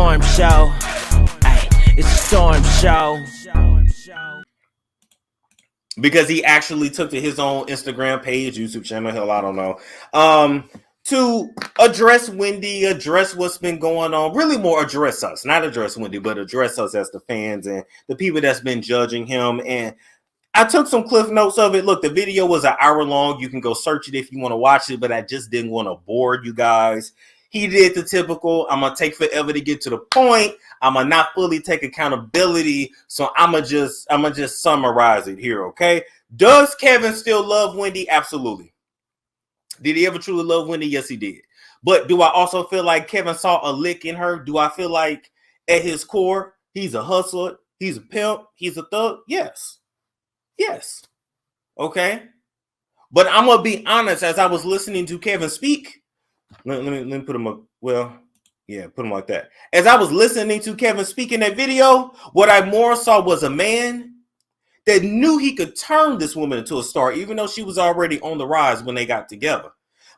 storm show. Ay, it's a storm show. Because he actually took to his own Instagram page, YouTube channel, hell, I don't know, to address Wendy, address what's been going on, really more address us, not address Wendy, but address us as the fans and the people that's been judging him. And I took some cliff notes of it. Look, the video was an hour long. You can go search it if you want to watch it, but I just didn't want to bore you guys. He did the typical, I'm going to take forever to get to the point. I'm going to not fully take accountability. So I'm going to just summarize it here, okay? Does Kevin still love Wendy? Absolutely. Did he ever truly love Wendy? Yes, he did. But do I also feel like Kevin saw a lick in her? Do I feel like at his core, he's a hustler, he's a pimp, he's a thug? Yes. Yes. Okay. But I'm going to be honest, as I was listening to Kevin speak, let me put him up. Well, yeah, put him like that. As I was listening to Kevin speak in that video, what I more saw was a man that knew he could turn this woman into a star, even though she was already on the rise when they got together.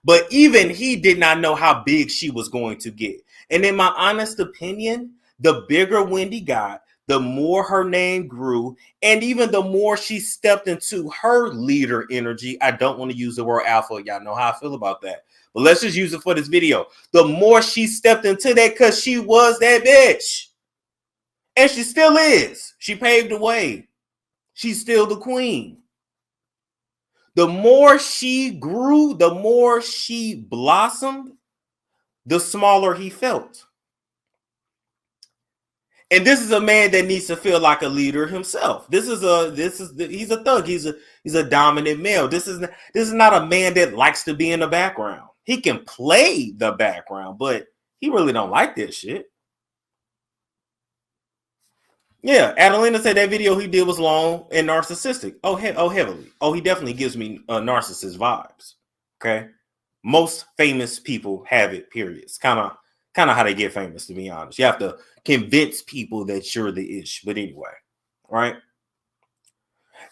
But even he did not know how big she was going to get. And in my honest opinion, the bigger Wendy got, the more her name grew, and even the more she stepped into her leader energy. I don't want to use the word alpha. Y'all know how I feel about that. But let's just use it for this video. The more she stepped into that, because she was that bitch. And she still is. She paved the way. She's still the queen. The more she grew, the more she blossomed, the smaller he felt. And this is a man that needs to feel like a leader himself. He's a thug. He's a dominant male. This is not a man that likes to be in the background. He can play the background, but he really don't like this shit. Yeah, Adelina said that video he did was long and narcissistic. Oh, heavily. Oh, he definitely gives me narcissist vibes. Okay, most famous people have it. Period. It's kind of how they get famous, to be honest. You have to convince people that you're the ish. But anyway, right?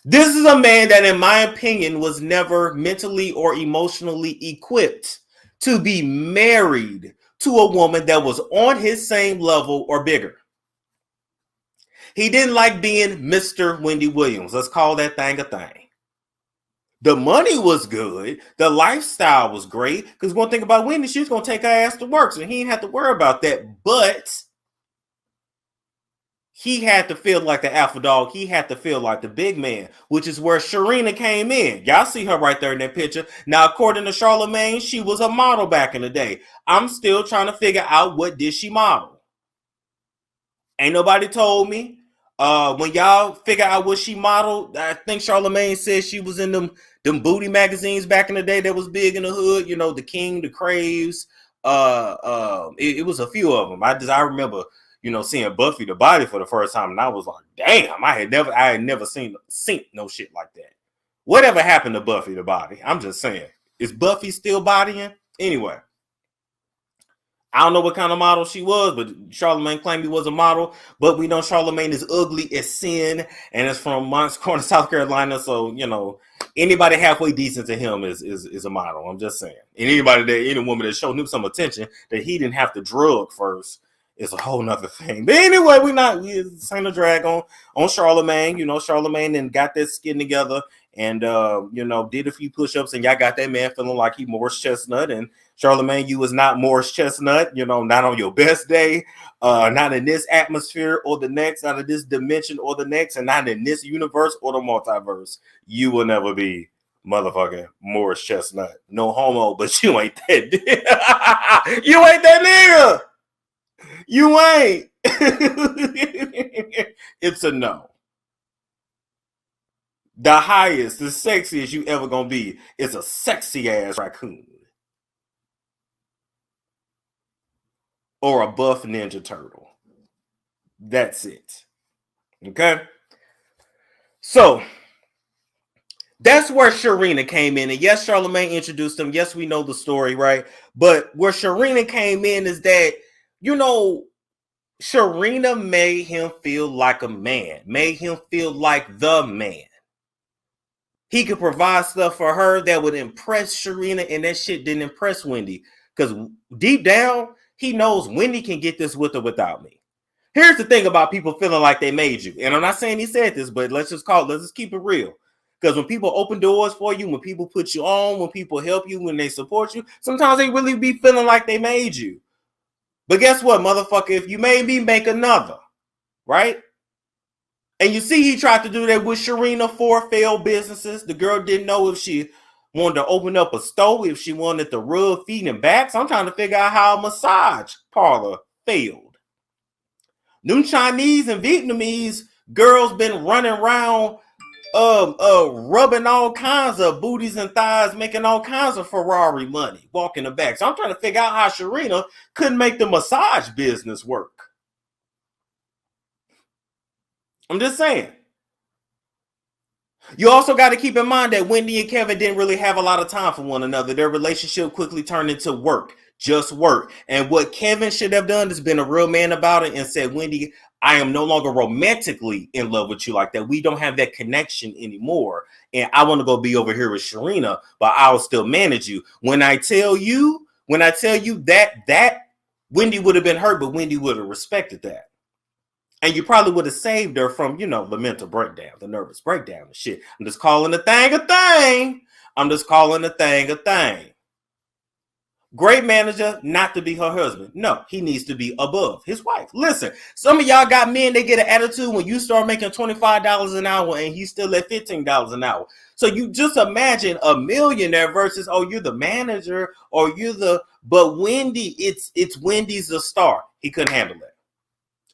This is a man that, in my opinion, was never mentally or emotionally equipped to be married to a woman that was on his same level or bigger. He didn't like being Mr. Wendy Williams. Let's call that thing a thing. The money was good. The lifestyle was great. Because one thing about Wendy, she was going to take her ass to work. So he didn't have to worry about that. But he had to feel like the alpha dog. He had to feel like the big man, which is where Sharina came in. Y'all see her right there in that picture. Now, according to Charlamagne, she was a model back in the day. I'm still trying to figure out what did she model. Ain't nobody told me. When y'all figure out what she modeled, I think Charlamagne said she was in them booty magazines back in the day that was big in the hood. You know, the King, the Craves. It was a few of them. I remember, you know, seeing Buffy the Body for the first time, and I was like, damn, I had never seen no shit like that. Whatever happened to Buffy the Body? I'm just saying, is Buffy still bodying? Anyway. I don't know what kind of model she was, but Charlamagne claimed he was a model. But we know Charlamagne is ugly as sin, and it's from Moncks Corner, South Carolina. So, you know, anybody halfway decent to him is a model. I'm just saying. And any woman that showed him some attention that he didn't have to drug first is a whole nother thing. But anyway, we ain't a drag on Charlamagne. You know, Charlamagne then got that skin together and you know, did a few push-ups, and y'all got that man feeling like he Morris Chestnut. And Charlamagne, you was not Morris Chestnut, you know, not on your best day, not in this atmosphere or the next, not in this dimension or the next, and not in this universe or the multiverse. You will never be motherfucking Morris Chestnut. No homo, but you ain't that. You ain't that nigga. You ain't. It's a no. The highest, the sexiest you ever gonna be is a sexy ass raccoon. Or a buff Ninja Turtle. That's it. Okay? So, that's where Sharina came in. And yes, Charlamagne introduced him. Yes, we know the story, right? But where Sharina came in is that, you know, Sharina made him feel like a man. Made him feel like the man. He could provide stuff for her that would impress Sharina, and that shit didn't impress Wendy. Because deep down, he knows Wendy can get this with or without me. Here's the thing about people feeling like they made you. And I'm not saying he said this, but let's just keep it real. Because when people open doors for you, when people put you on, when people help you, when they support you, sometimes they really be feeling like they made you. But guess what, motherfucker? If you made me, make another, right? And you see he tried to do that with Sharina, 4 failed businesses. The girl didn't know if she wanted to open up a store, if she wanted to rub feet and backs. I'm trying to figure out how a massage parlor failed. Them Chinese and Vietnamese girls been running around rubbing all kinds of booties and thighs, making all kinds of Ferrari money, walking the back. So I'm trying to figure out how Sharina couldn't make the massage business work. I'm just saying. You also got to keep in mind that Wendy and Kevin didn't really have a lot of time for one another. Their relationship quickly turned into work, just work. And what Kevin should have done is been a real man about it and said, Wendy, I am no longer romantically in love with you like that. We don't have that connection anymore. And I want to go be over here with Sharina, but I'll still manage you. When I tell you that Wendy would have been hurt, but Wendy would have respected that. And you probably would have saved her from, the mental breakdown, the nervous breakdown and shit. I'm just calling the thing a thing. I'm just calling the thing a thing. Great manager, not to be her husband. No, he needs to be above his wife. Listen, some of y'all got men, they get an attitude when you start making $25 an hour and he's still at $15 an hour. So you just imagine a millionaire versus, you're the manager or but Wendy, it's Wendy's the star. He couldn't handle it.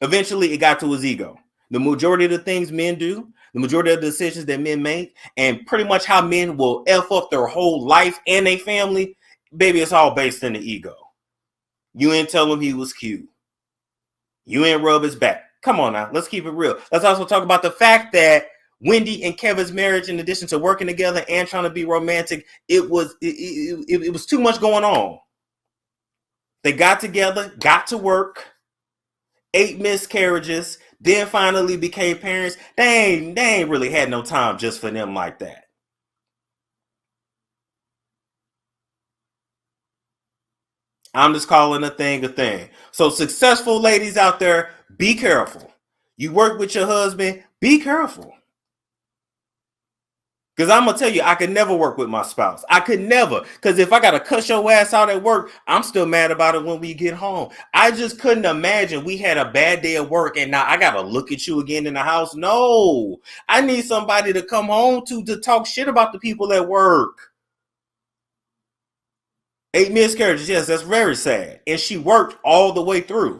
Eventually, it got to his ego. The majority of the things men do, the majority of the decisions that men make, and pretty much how men will F up their whole life and their family, baby, it's all based in the ego. You ain't tell him he was cute. You ain't rub his back. Come on now, let's keep it real. Let's also talk about the fact that Wendy and Kevin's marriage, in addition to working together and trying to be romantic, it was too much going on. They got together, got to work, 8 miscarriages, then finally became parents. They ain't really had no time just for them like that. I'm just calling a thing a thing. So successful ladies out there, be careful. You work with your husband, be careful. Because I'm going to tell you, I could never work with my spouse. I could never. Because if I got to cuss your ass out at work, I'm still mad about it when we get home. I just couldn't imagine we had a bad day at work and now I got to look at you again in the house. No. I need somebody to come home to talk shit about the people at work. 8 miscarriages. Yes, that's very sad. And she worked all the way through.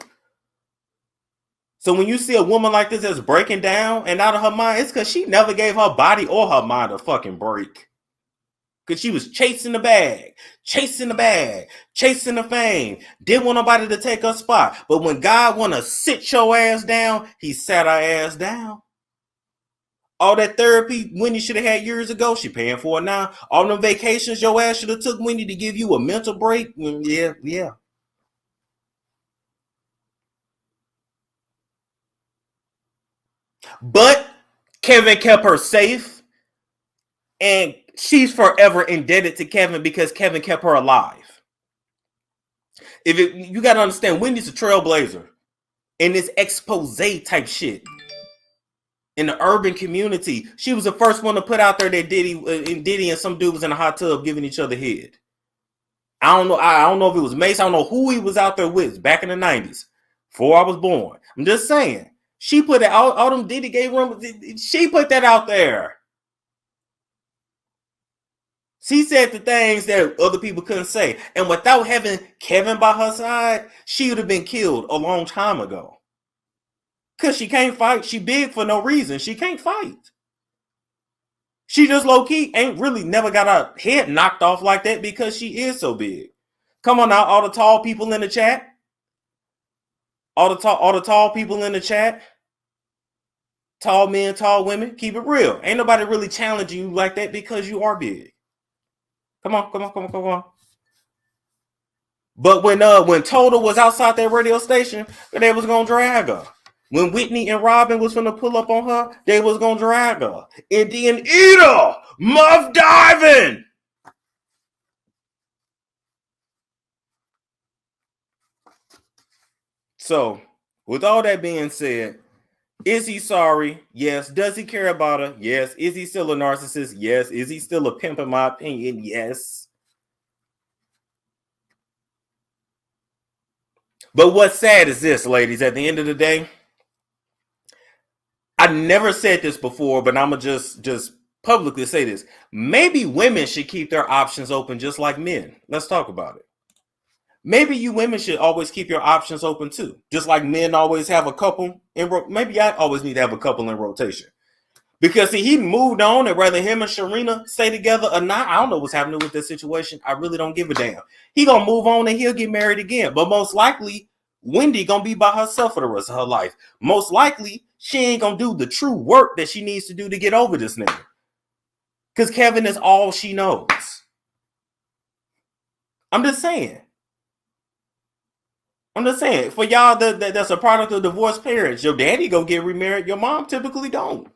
So when you see a woman like this that's breaking down and out of her mind, it's because she never gave her body or her mind a fucking break. Because she was chasing the bag, chasing the fame. Didn't want nobody to take her spot. But when God want to sit your ass down, he sat her ass down. All that therapy Wendy should have had years ago, she paying for it now. All them vacations your ass should have took Wendy to give you a mental break. Yeah. But Kevin kept her safe, and she's forever indebted to Kevin because Kevin kept her alive. You got to understand, Wendy's a trailblazer in this expose type shit. In the urban community, she was the first one to put out there that Diddy and some dude was in a hot tub giving each other head. I don't know if it was Mace. I don't know who he was out there with back in the 90s, before I was born. I'm just saying. She put it out, all them Diddy gave room. She put that out there. She said the things that other people couldn't say. And without having Kevin by her side, she would have been killed a long time ago. Because she can't fight. She big for no reason. She can't fight. She just low-key ain't really never got her head knocked off like that because she is so big. Come on now, all the tall people in the chat. All the tall people in the chat. Tall men, tall women. Keep it real. Ain't nobody really challenging you like that because you are big. Come on. But when Total was outside that radio station, they was gonna drag her. When Whitney and Robin was gonna pull up on her, they was gonna drag her. Indian Eater, Muff Diving. So, with all that being said, is he sorry? Yes. Does he care about her? Yes. Is he still a narcissist? Yes. Is he still a pimp, in my opinion? Yes. But what's sad is this, ladies, at the end of the day, I never said this before, but I'm going to just publicly say this. Maybe women should keep their options open just like men. Let's talk about it. Maybe you women should always keep your options open too. Just like men always have a couple maybe I always need to have a couple in rotation. Because see, he moved on, and whether him and Sharina stay together or not, I don't know what's happening with this situation. I really don't give a damn. He gonna move on and he'll get married again. But most likely, Wendy gonna be by herself for the rest of her life. Most likely, she ain't gonna do the true work that she needs to do to get over this nigga. Because Kevin is all she knows. I'm just saying. For y'all that's a product of divorced parents, your daddy go get remarried, your mom typically don't.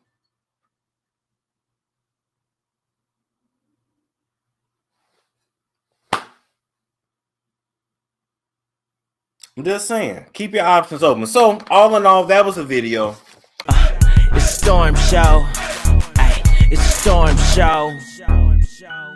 I'm just saying, keep your options open. So, all in all, that was a video. It's a storm show. Ay, it's a storm show.